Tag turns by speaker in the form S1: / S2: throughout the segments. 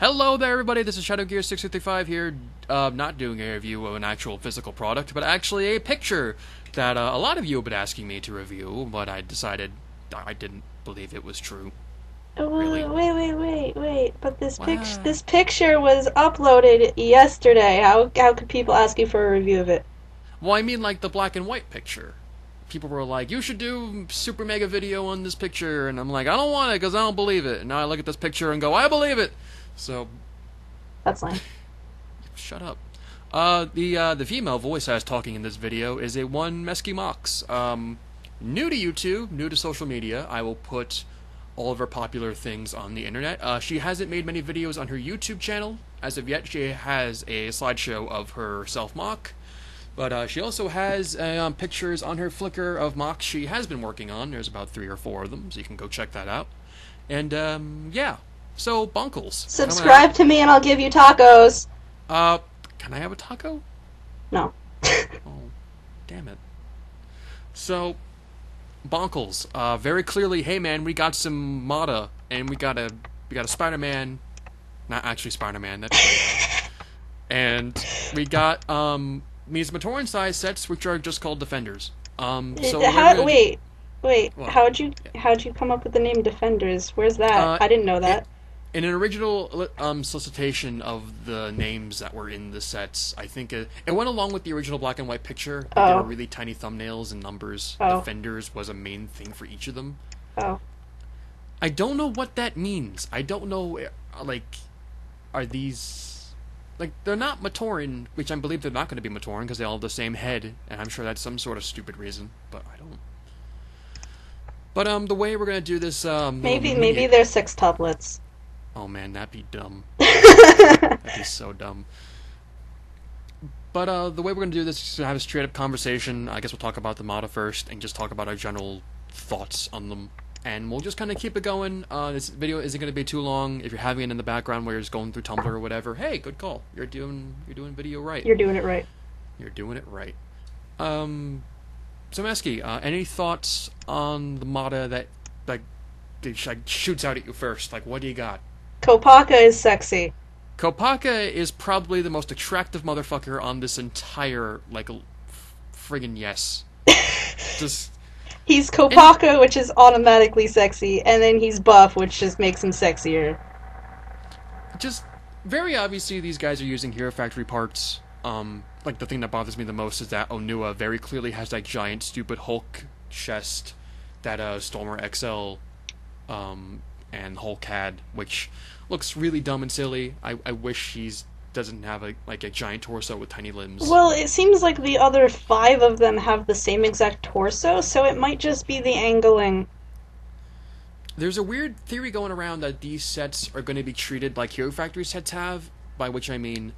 S1: Hello there, everybody. This is ShadowGear635 here, not doing a review of an actual physical product, but actually a picture that a lot of you have been asking me to review, but I decided I didn't believe it was true. Really?
S2: Wait. But
S1: Wow.
S2: this picture was uploaded yesterday. How could people ask you for a review of it?
S1: Well, I mean, like the black and white picture. People were like, you should do super mega video on this picture, and I'm like, I don't want it because I don't believe it. And now I look at this picture and go, I believe it. So,
S2: That's lame.
S1: shut up. The female voice I was talking in this video is a BioMeskii Mox. New to YouTube, new to social media. I will put all of her popular things on the internet. She hasn't made many videos on her YouTube channel as of yet. She has a slideshow of her self-mock, but she also has pictures on her Flickr of mocks she has been working on. There's about 3 or 4 of them, so you can go check that out. And yeah, so Bunkles.
S2: Subscribe to me and I'll give you tacos.
S1: Uh, can I have a taco?
S2: No.
S1: Oh, damn it. So, Bonkles, very clearly, hey man, we got some Mata, and we got a Spider-Man, not actually Spider-Man, that's right. And we got these Matoran size sets, which are just called Defenders. So
S2: Wait.
S1: well,
S2: How'd you come up with the name Defenders? Where's that?
S1: uh,
S2: I didn't know
S1: it,
S2: that.
S1: in an original solicitation of the names that were in the sets, I think it went along with the original black and white picture. Like there were
S2: Oh.
S1: really tiny thumbnails and numbers.
S2: Oh.
S1: Defenders was a main thing for each of them.
S2: Oh.
S1: I don't know what that means. I don't know, like, are these... Like, they're not Matoran, which I believe they're not going to be Matoran because they all have the same head, and I'm sure that's some sort of stupid reason, but I don't... But, the way we're going to do this,
S2: Maybe they're sextuplets.
S1: Oh man, that'd be dumb. That'd be so dumb. But, the way we're going to do this is to have a straight-up conversation. I guess we'll talk about the Mata first, and just talk about our general thoughts on them. And we'll just kind of keep it going. This video isn't going to be too long. If you're having it in the background where you're just going through Tumblr or whatever, hey, good call. You're doing video right.
S2: You're doing it right.
S1: You're doing it right. So Meskii, any thoughts on the Mata that, like shoots out at you first? Like, what do you got?
S2: Kopaka is sexy.
S1: Kopaka is probably the most attractive motherfucker on this entire, like, friggin' yes. Just...
S2: He's
S1: And
S2: Kopaka, which is automatically sexy, and then he's buff, which just makes him sexier.
S1: just very obviously these guys are using Hero Factory parts. Like the thing that bothers me the most is that Onua very clearly has that giant stupid Hulk chest that Stormer XL and Hulk had, which looks really dumb and silly. I wish he's doesn't have a giant torso with tiny limbs.
S2: Well, it seems like the other 5 of them have the same exact torso, so it might just be the angling.
S1: There's a weird theory going around that these sets are going to be treated like Hero Factory sets have, by which I mean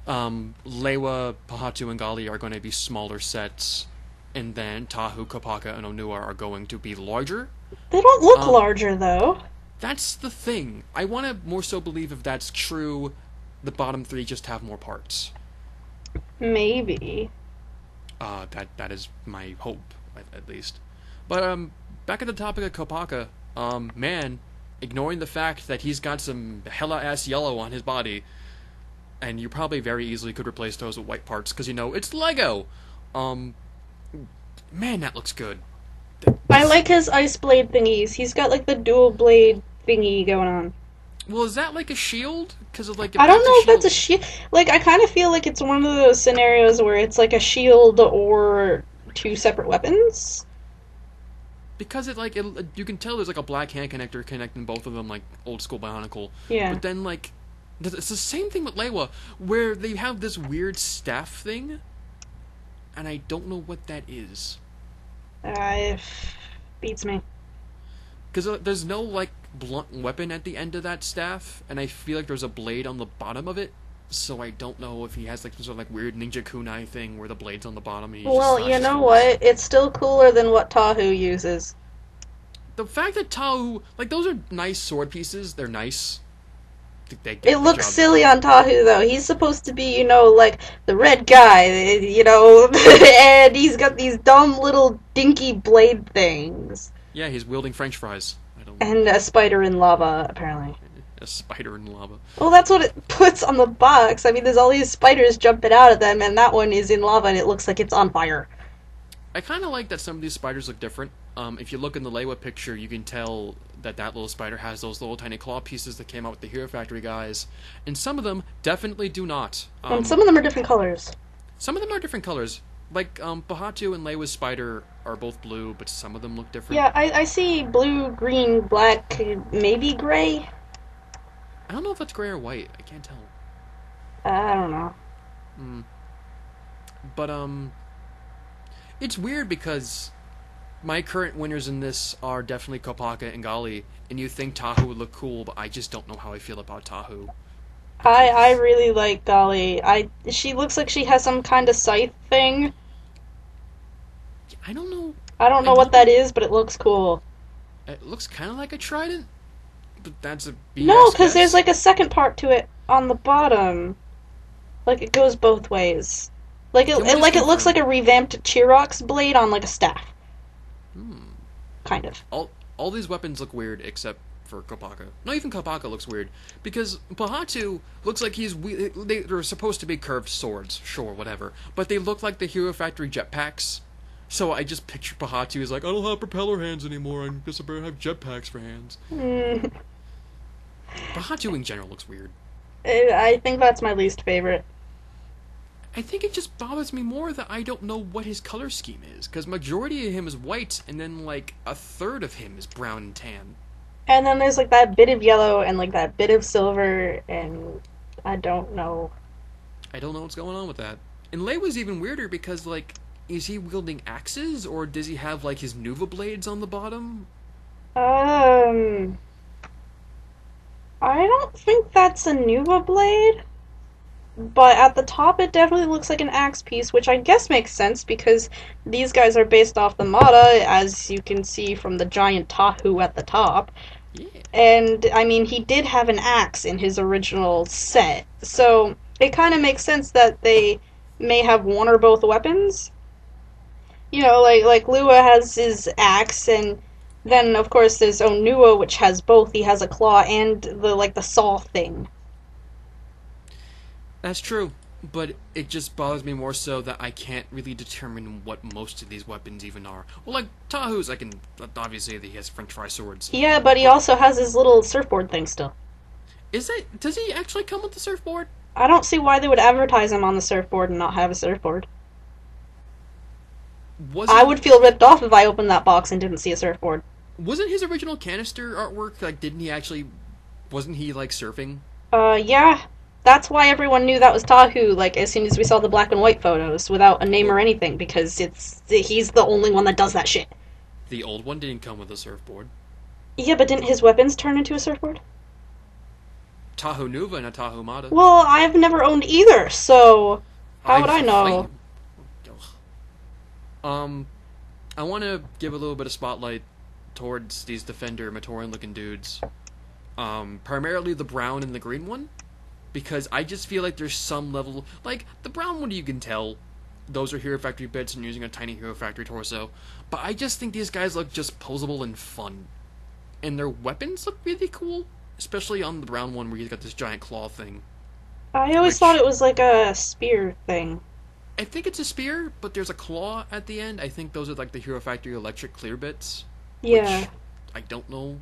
S1: Lewa, Pahatu, and Gali are going to be smaller sets, and then Tahu, Kopaka, and Onua are going to be larger.
S2: They don't look
S1: Um,
S2: larger, though.
S1: that's the thing. I want to more so believe if that's true, the bottom 3 just have more parts.
S2: Maybe.
S1: That is my hope, at least. But back at the topic of Kopaka, man, ignoring the fact that he's got some hella ass yellow on his body, and you probably very easily could replace those with white parts because it's Lego. Man, that looks good.
S2: I like his ice blade thingies. He's got like the dual blade thingy going on.
S1: Well, is that like a shield? Because like if
S2: I don't
S1: that's
S2: know if that's a
S1: shield,
S2: shield. Like, I kind of feel like it's one of those scenarios where it's like a shield or 2 separate weapons.
S1: because you can tell there's like a black hand connector connecting both of them, like old school Bionicle.
S2: Yeah.
S1: But then like it's the same thing with Lewa, where they have this weird staff thing, and I don't know what that is.
S2: It beats me.
S1: Because there's no like blunt weapon at the end of that staff, and I feel like there's a blade on the bottom of it. So I don't know if he has like some sort of like weird ninja kunai thing where the blade's on the bottom. And he
S2: Well,
S1: just
S2: you
S1: slashes
S2: know
S1: through
S2: what?
S1: it.
S2: It's still cooler than what Tahu uses.
S1: The fact that Tahu, like, those are nice sword pieces. They're nice. They get
S2: It
S1: the
S2: looks
S1: job
S2: silly
S1: done.
S2: on Tahu, though. He's supposed to be, like, the red guy, and he's got these dumb little dinky blade things.
S1: Yeah, he's wielding French fries. I don't.
S2: And a spider in lava, apparently.
S1: A spider in lava.
S2: Well, that's what it puts on the box. I mean, there's all these spiders jumping out at them, and that one is in lava, and it looks like it's on fire.
S1: I kind of like that some of these spiders look different. If you look in the Lewa picture, you can tell that that little spider has those little tiny claw pieces that came out with the Hero Factory guys, and some of them definitely do not.
S2: And some of them are different colors.
S1: Some of them are different colors. Like, Bahatu and Lewa's spider are both blue, but some of them look different.
S2: Yeah, I see blue, green, black, maybe gray.
S1: I don't know if that's gray or white. I can't tell.
S2: I don't know.
S1: But, it's weird because my current winners in this are definitely Kopaka and Gali, and you think Tahu would look cool, but I just don't know how I feel about Tahu.
S2: I really like Gali. She looks like she has some kind of scythe thing.
S1: I don't know.
S2: I don't know what that is, but it looks cool.
S1: It looks kind of like a trident, but that's a BS
S2: No, because
S1: guess.
S2: there's like a second part to it on the bottom. Like it goes both ways. Like it looks like a revamped Chirox blade on like a staff. Kind of.
S1: All these weapons look weird except for Kopaka. Not even Kopaka looks weird because Bahatu looks like they're supposed to be curved swords, sure, whatever, but they look like the Hero Factory jetpacks. So I just picture Bahatu as like, I don't have propeller hands anymore. I guess I better have jetpacks for hands. Bahatu in general looks weird.
S2: I think that's my least favorite.
S1: I think it just bothers me more that I don't know what his color scheme is, because majority of him is white, and then like a third of him is brown and tan.
S2: And then there's like that bit of yellow and like that bit of silver, and I don't know.
S1: I don't know what's going on with that. And Lei was even weirder because like, is he wielding axes, or does he have like his Nuva blades on the bottom?
S2: I don't think that's a Nuva blade. But at the top, it definitely looks like an axe piece, which I guess makes sense because these guys are based off the Mata, as you can see from the giant Tahu at the top.
S1: Yeah.
S2: And, I mean, he did have an axe in his original set, so it kind of makes sense that they may have one or both weapons. You know, like Lua has his axe, and then, of course, there's Onua, which has both. He has a claw and the saw thing.
S1: That's true, but it just bothers me more so that I can't really determine what most of these weapons even are. Well, like, Tahu's, I can obviously he has French fry swords.
S2: Yeah, but he also has his little surfboard thing still.
S1: Does he actually come with the surfboard?
S2: I don't see why they would advertise him on the surfboard and not have a surfboard. I would feel ripped off if I opened that box and didn't see a surfboard.
S1: Wasn't his original canister artwork, like, wasn't he, like, surfing?
S2: Yeah. That's why everyone knew that was Tahu, like, as soon as we saw the black and white photos, without a name or anything, because he's the only one that does that shit.
S1: The old one didn't come with a surfboard.
S2: Yeah, but didn't his weapons turn into a surfboard?
S1: Tahu Nuva and a Tahu Mata.
S2: Well, I've never owned either, so how would I know?
S1: I want to give a little bit of spotlight towards these Defender Matorian-looking dudes. Primarily the brown and the green one. Because I just feel like there's some level... Like, the brown one you can tell. Those are Hero Factory bits and using a tiny Hero Factory torso. But I just think these guys look just posable and fun. And their weapons look really cool. Especially on the brown one where he's got this giant claw thing.
S2: I always thought it was like a spear thing.
S1: I think it's a spear, but there's a claw at the end. I think those are like the Hero Factory electric clear bits.
S2: Yeah.
S1: Which I don't know.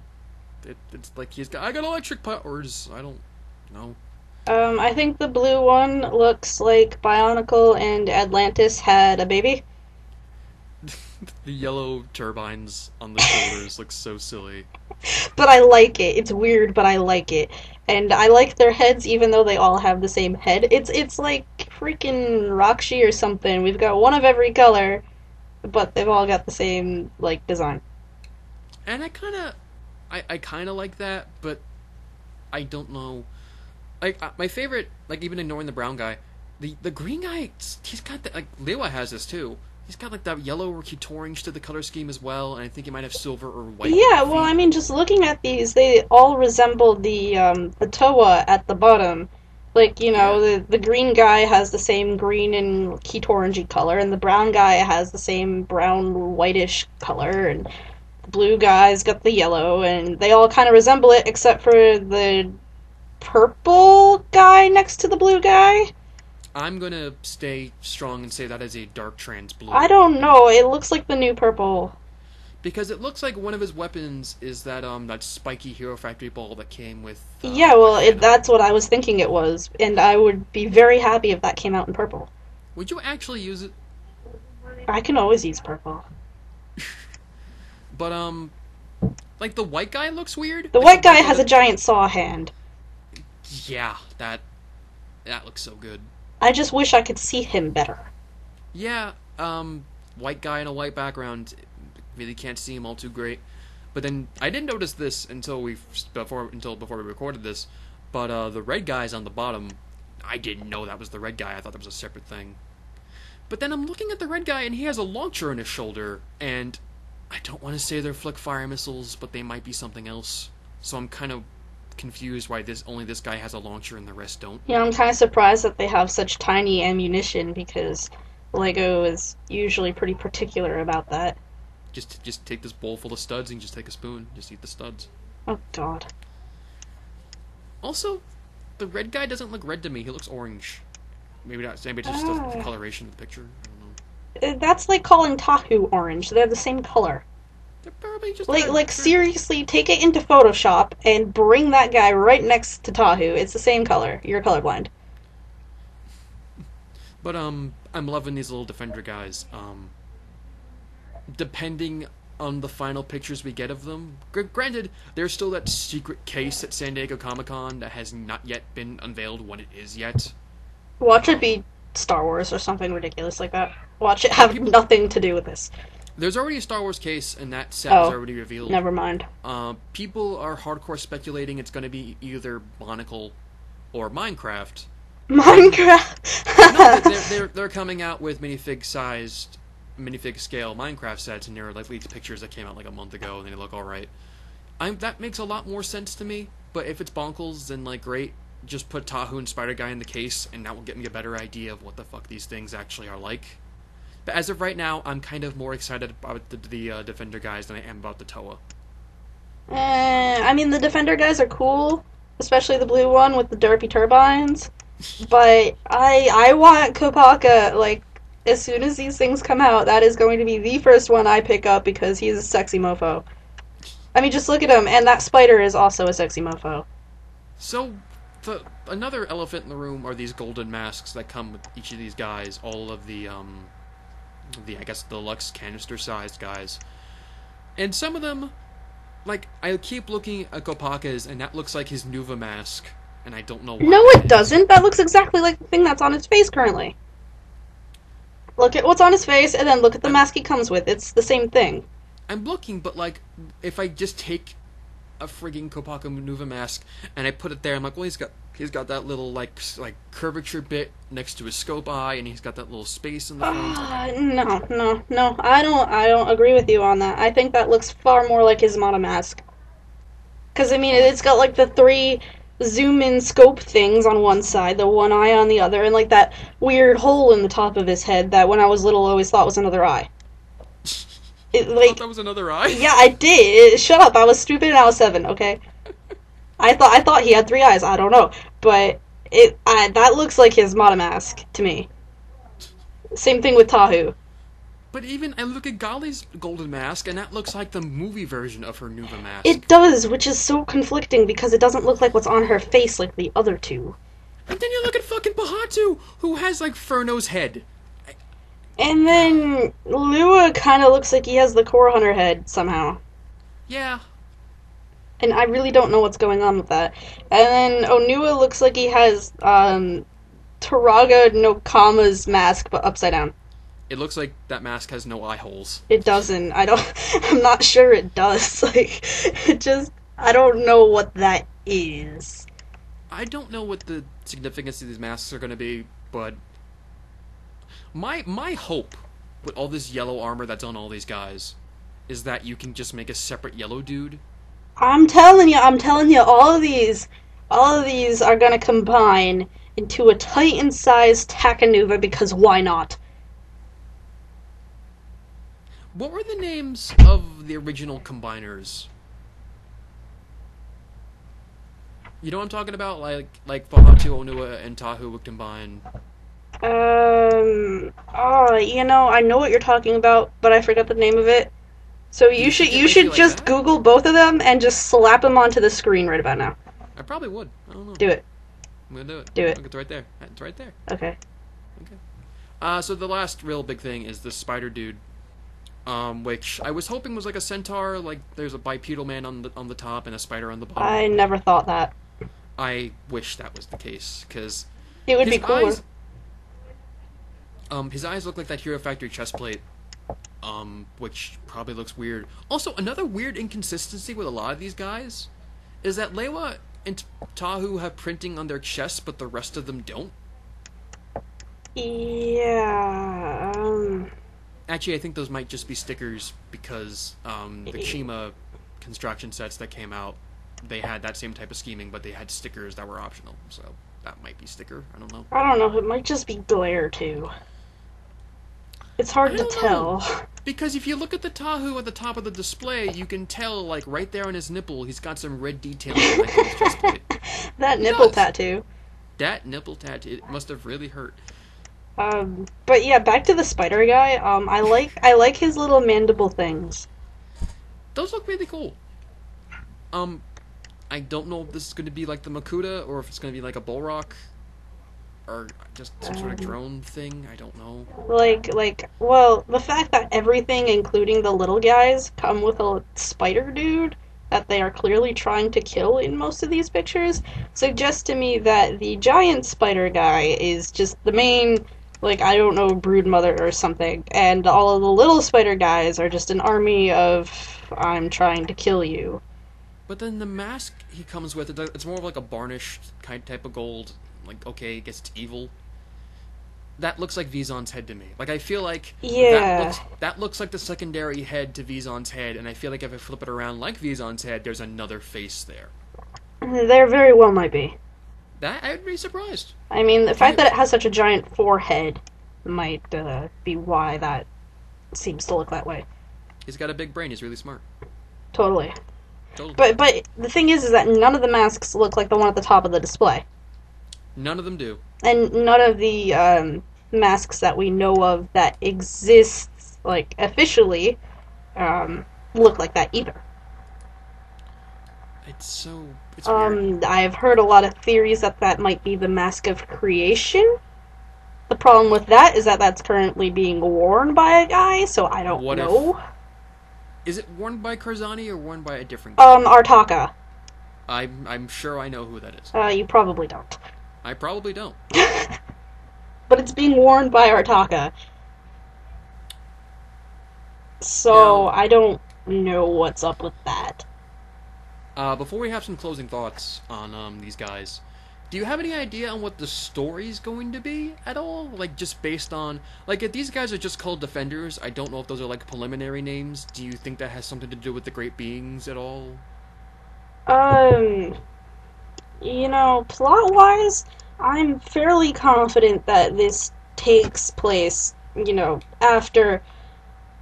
S1: It's like I got electric powers. I don't know.
S2: I think the blue one looks like Bionicle and Atlantis had a baby.
S1: The yellow turbines on the shoulders look so silly.
S2: But I like it. It's weird, but I like it. And I like their heads even though they all have the same head. It's like freaking Rakshi or something. We've got one of every color, but they've all got the same, like, design.
S1: And I kinda like that, but I don't know. Like, my favorite, like, even ignoring the brown guy, the green guy, he's got that, like, Lewa has this too. He's got, like, that yellow or orange to the color scheme as well, and I think he might have silver or white.
S2: Yeah, well, I mean, just looking at these, they all resemble the Toa at the bottom. Like, you know, the green guy has the same green and orangey color, and the brown guy has the same brown whitish color, and the blue guy's got the yellow, and they all kind of resemble it, except for the purple guy next to the blue guy?
S1: I'm gonna stay strong and say that is a dark trans blue.
S2: I don't know. It looks like the new purple.
S1: Because it looks like one of his weapons is that spiky Hero Factory ball that came with.
S2: Yeah, well, that's what I was thinking it was, and I would be very happy if that came out in purple.
S1: Would you actually use it?
S2: I can always use purple.
S1: But like the white guy looks weird.
S2: The white guy has a giant saw hand.
S1: Yeah, that looks so good.
S2: I just wish I could see him better.
S1: Yeah, white guy in a white background. Really can't see him all too great. But then I didn't notice this until before we recorded this. But the red guy's on the bottom. I didn't know that was the red guy. I thought that was a separate thing. But then I'm looking at the red guy and he has a launcher in his shoulder, and I don't want to say they're flick fire missiles, but they might be something else. So I'm kind of confused why only this guy has a launcher and the rest don't.
S2: Yeah, I'm kind of surprised that they have such tiny ammunition because Lego is usually pretty particular about that.
S1: Just take this bowl full of studs and just take a spoon. Just eat the studs.
S2: Oh, God.
S1: Also, the red guy doesn't look red to me. He looks orange. Maybe not. Maybe it's just the coloration of the picture. I don't know.
S2: That's like calling Tahu orange. They're the same color.
S1: They're probably just
S2: like seriously, take it into Photoshop and bring that guy right next to Tahu. It's the same color. You're colorblind.
S1: But I'm loving these little Defender guys. Depending on the final pictures we get of them, granted, there's still that secret case at San Diego Comic-Con that has not yet been unveiled what it is yet.
S2: Watch it be Star Wars or something ridiculous like that. Watch it have nothing to do with this.
S1: There's already a Star Wars case, and that set is already revealed.
S2: Never mind.
S1: People are hardcore speculating it's going to be either Bionicle or Minecraft.
S2: Minecraft.
S1: No, they're coming out with minifig scale Minecraft sets, and there are like leaked pictures that came out like a month ago, and they look all right. That makes a lot more sense to me. But if it's Bonkles, then like great, just put Tahu and Spider Guy in the case, and that will get me a better idea of what the fuck these things actually are like. But as of right now, I'm kind of more excited about the Defender guys than I am about the Toa.
S2: I mean, the Defender guys are cool, especially the blue one with the derpy turbines. But I want Kopaka, like, as soon as these things come out, that is going to be the first one I pick up because he's a sexy mofo. I mean, just look at him, and that spider is also a sexy mofo.
S1: So, another elephant in the room are these golden masks that come with each of these guys, all of the I guess, deluxe canister-sized guys. And some of them, like, I keep looking at Kopaka's, and that looks like his Nuva mask, and I don't know why.
S2: No, it doesn't. That looks exactly like the thing that's on his face currently. Look at what's on his face, and then look at the mask he comes with. It's the same thing.
S1: I'm looking, but, like, if I just take a frigging Kopaka Nuva mask, and I put it there, I'm like, well, he's got that little, like curvature bit next to his scope eye, and he's got that little space in the front.
S2: No. I don't agree with you on that. I think that looks far more like his Mata mask. Because, I mean, it's got, like, the 3 zoom-in scope things on one side, the one eye on the other, and, like, that weird hole in the top of his head that, when I was little, I always thought was another eye.
S1: You thought that was another eye?
S2: Yeah, I did. Shut up. I was stupid and I was 7, okay? I thought he had 3 eyes. I don't know. But that looks like his Mata mask to me. Same thing with Tahu.
S1: But even I look at Golly's golden mask, and that looks like the movie version of her Nuva mask.
S2: It does, which is so conflicting because it doesn't look like what's on her face like the other two.
S1: And then you look at fucking Bahatu, who has like Furno's head.
S2: And then Lua kind of looks like he has the Core Hunter head somehow.
S1: Yeah.
S2: And I really don't know what's going on with that. And then Onua looks like he has Taraga no Kama's mask, but upside down.
S1: It looks like that mask has no eye holes.
S2: It doesn't. I'm not sure it does. Like, I don't know what that is.
S1: I don't know what the significance of these masks are going to be, but my hope with all this yellow armor that's on all these guys is that you can just make a separate yellow dude.
S2: I'm telling you, all of these are gonna combine into a Titan-sized Takanuva because why not?
S1: What were the names of the original combiners? You know what I'm talking about? Like Fahatu Onua and Tahu Wiktenbine.
S2: I know what you're talking about, but I forgot the name of it. So
S1: Do
S2: you
S1: you
S2: should
S1: think it
S2: you
S1: might be
S2: should
S1: like
S2: just
S1: that?
S2: Google both of them and just slap them onto the screen right about now.
S1: I probably would. I don't know.
S2: Do it.
S1: I'm gonna do it.
S2: Do it.
S1: Look, it's right there. It's right there.
S2: Okay.
S1: Okay. So the last real big thing is the spider dude, which I was hoping was like a centaur. Like there's a bipedal man on the top and a spider on the bottom.
S2: I never thought that.
S1: I wish that was the case because
S2: It would
S1: his
S2: be cooler.
S1: eyes, his eyes look like that Hero Factory chest plate, which probably looks weird. Also, another weird inconsistency with a lot of these guys is that Lewa and Tahu have printing on their chests, but the rest of them don't.
S2: Yeah.
S1: Actually, I think those might just be stickers because the Chima construction sets that came out, they had that same type of scheming, but they had stickers that were optional. So that might be sticker. I don't know.
S2: I don't know. It might just be glare too. It's hard
S1: I
S2: to
S1: don't
S2: tell.
S1: know. Because if you look at the Tahu at the top of the display, you can tell, like, right there on his nipple, he's got some red detailing like on his chest plate.
S2: That
S1: He
S2: nipple
S1: does.
S2: tattoo.
S1: That nipple tattoo, it must have really hurt.
S2: But yeah, back to the spider guy. I like his little mandible things.
S1: Those look really cool. I don't know if this is going to be like the Makuta, or if it's going to be like a Bullrock, or just some sort of drone thing. I don't know.
S2: Well, the fact that everything, including the little guys, come with a spider dude that they are clearly trying to kill in most of these pictures suggests to me that the giant spider guy is just the main, like, I don't know, brood mother or something, and all of the little spider guys are just an army of I'm trying to kill you.
S1: But then the mask he comes with, it's more of like a varnished kind type of gold. Like, okay, I guess it's evil. That looks like Vizon's head to me. Like, I feel like
S2: Yeah.
S1: that looks like the secondary head to Vizon's head, and I feel like if I flip it around like Vizon's head, there's another face there.
S2: There very well might be.
S1: That I would be surprised.
S2: I mean, the fact that it has such a giant forehead might be why that seems to look that way.
S1: He's got a big brain. He's really smart.
S2: Totally.
S1: Totally.
S2: But the thing is that none of the masks look like the one at the top of the display.
S1: None of them do.
S2: And none of the masks that we know of that exists, like, officially, look like that either.
S1: It's weird.
S2: I've heard a lot of theories that that might be the Mask of Creation. The problem with that is that that's currently being worn by a guy, so I don't know.
S1: Is it worn by Karzani or worn by a different guy?
S2: Artaka.
S1: I'm sure I know who that is.
S2: You probably don't.
S1: I probably don't.
S2: But it's being worn by Artaka. So,
S1: Now,
S2: I don't know what's up with that.
S1: before we have some closing thoughts on these guys, do you have any idea on what the story's going to be at all? Like, just based on... Like, if these guys are just called Defenders, I don't know if those are, like, preliminary names. Do you think that has something to do with the Great Beings at all?
S2: Plot-wise, I'm fairly confident that this takes place, after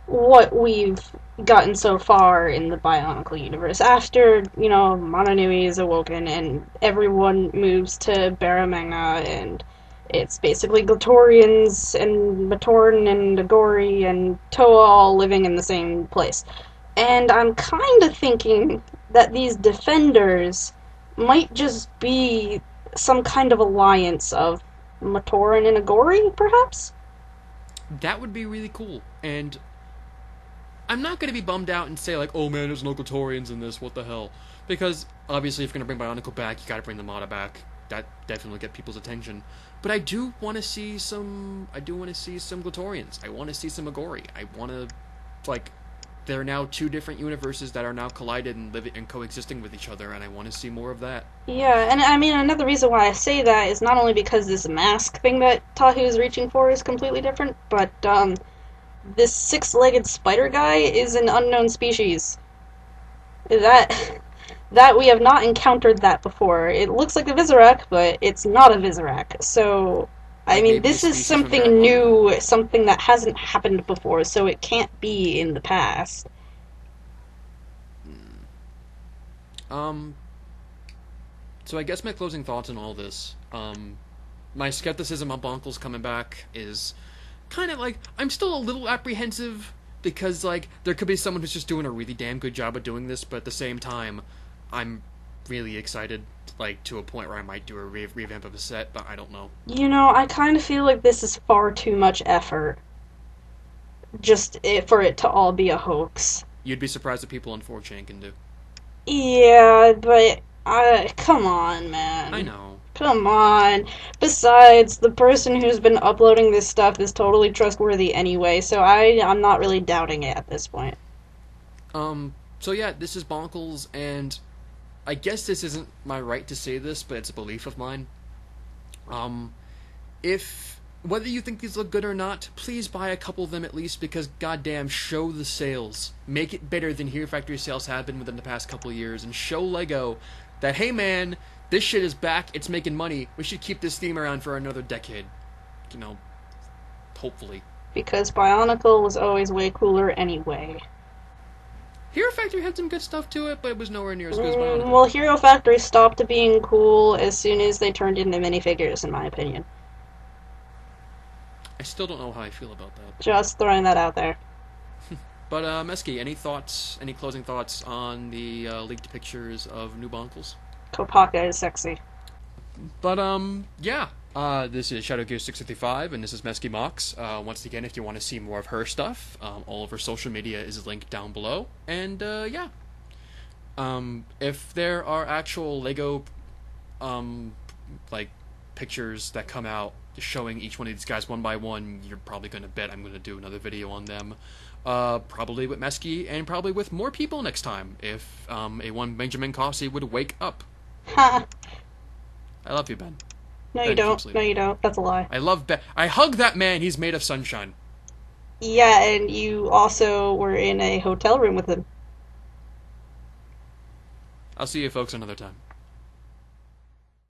S2: what we've gotten so far in the Bionicle universe. After, Mononui is awoken and everyone moves to Baramanga, and it's basically Glatorians and Matorn and Agori and Toa all living in the same place. And I'm kind of thinking that these Defenders might just be some kind of alliance of Matoran and Agori, perhaps?
S1: That would be really cool. And I'm not going to be bummed out and say, like, oh man, there's no Glatorians in this, what the hell? Because, obviously, if you're going to bring Bionicle back, you gotta bring the Mata back. That definitely get people's attention. But I do want to see some Glatorians. I want to see some Agori. I want to, like... There are now two different universes that are now collided and living and coexisting with each other, and I want to see more of that.
S2: Yeah, and I mean, another reason why I say that is not only because this mask thing that Tahu is reaching for is completely different, but this six-legged spider guy is an unknown species. That we have not encountered that before. It looks like a Visorak, but it's not a Visorak. So, I mean, this is something new, something that hasn't happened before, so it can't be in the past.
S1: So I guess my closing thoughts on all this, my skepticism on Bonkles coming back is kind of like, I'm still a little apprehensive because, like, there could be someone who's just doing a really damn good job of doing this, but at the same time, I'm really excited, like, to a point where I might do a revamp of a set, but I don't know.
S2: You know, I kind of feel like this is far too much effort for it to all be a hoax.
S1: You'd be surprised what people on 4chan can do.
S2: Yeah, but come on, man.
S1: I know.
S2: Come on. Besides, the person who's been uploading this stuff is totally trustworthy anyway, so I'm not really doubting it at this point.
S1: So yeah, this is Bonkles, and I guess this isn't my right to say this, but it's a belief of mine. If whether you think these look good or not, please buy a couple of them at least, because goddamn, show the sales. Make it better than Hero Factory sales have been within the past couple of years, and show LEGO that, hey man, this shit is back, it's making money, we should keep this theme around for another decade. You know, hopefully.
S2: Because Bionicle was always way cooler anyway.
S1: Hero Factory had some good stuff to it, but it was nowhere near as good as Bionicle.
S2: Well, Hero Factory stopped being cool as soon as they turned into minifigures, in my opinion.
S1: I still don't know how I feel about that.
S2: Just throwing that out there.
S1: But, Meskii, any thoughts, any closing thoughts on the leaked pictures of new Bonkles?
S2: Kopaka is sexy.
S1: But, yeah. This is ShadowGear655, and this is Meskii Mox. Once again, if you want to see more of her stuff, all of her social media is linked down below. And, yeah. If there are actual LEGO, like, pictures that come out showing each one of these guys one by one, you're probably going to bet I'm going to do another video on them. Probably with Meskii, and probably with more people next time, if a one Benjamin Cossey would wake up.
S2: Ha!
S1: I love you, Ben.
S2: No,
S1: Ben
S2: you don't.
S1: keeps
S2: No,
S1: leaving.
S2: you don't. That's a lie.
S1: I love Ben. I hug that man. He's made of sunshine.
S2: Yeah, and you also were in a hotel room with him.
S1: I'll see you folks another time.